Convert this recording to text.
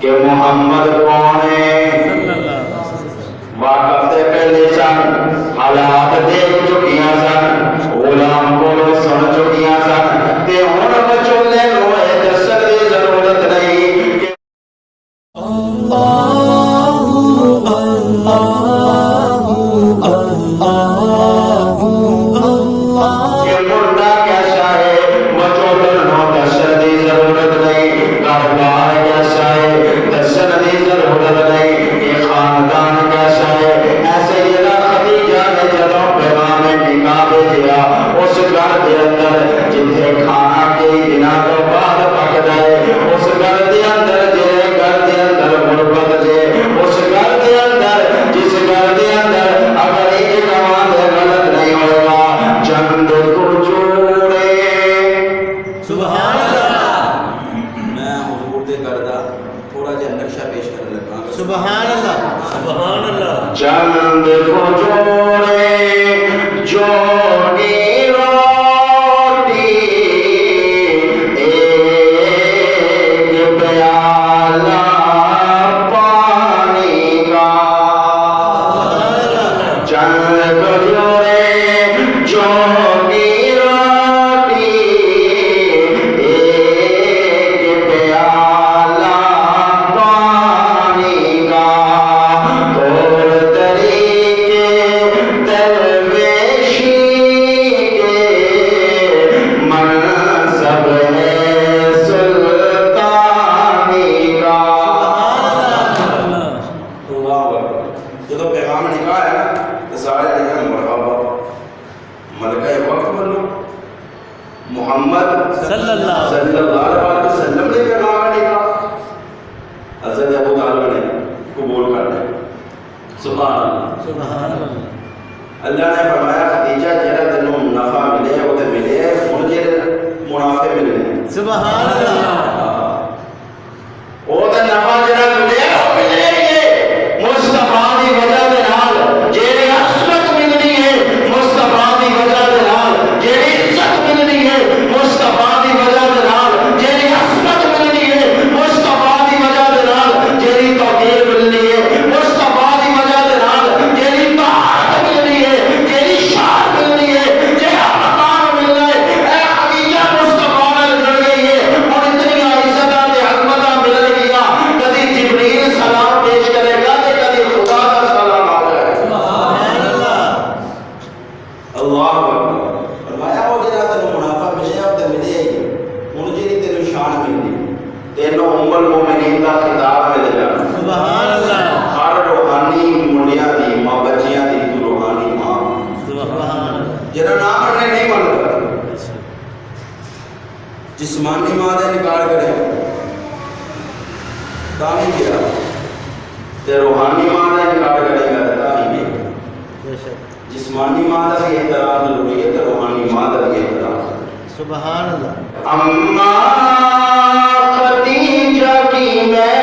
کہ محمد کون ہے، واقف دے پہلے سن، حالات دیکھ چکیاں سن، غلام کو سن چکیاں سن، تے ہن بچولے نوں اے دسن دی ضرورت نہیں کہ چند کو جوڑے جو اللہ نے فرمایا خدیجہ جڑا تینوں منافع ملے وہ تے ملے ہن جے منافع ملنے سبحان اللہ او تے نفع جڑا ملے او ملے گی مصطفیٰ دی وجہ دے نال جڑی عصمت ملنی ہے مصطفیٰ دی وجہ دے نال جڑی عزت ملنی ہے مصطفیٰ دی وجہ دے نال جڑی عصمت ملنی ہے مصطفیٰ دی وجہ دے نال جڑی توقیر ملنی ہے مصطفیٰ دی وجہ دے نال جڑی جسمانی ماں دا انکار کرے تا نہیں کیا تے روحانی ماں دا انکار کرے گا تا نہیں کیا جسمانی ماں دا بھی احترام ضروری ہے تے روحانی ماں دا بھی احترام سبحان اللہ۔ اما خدیجہ کی میں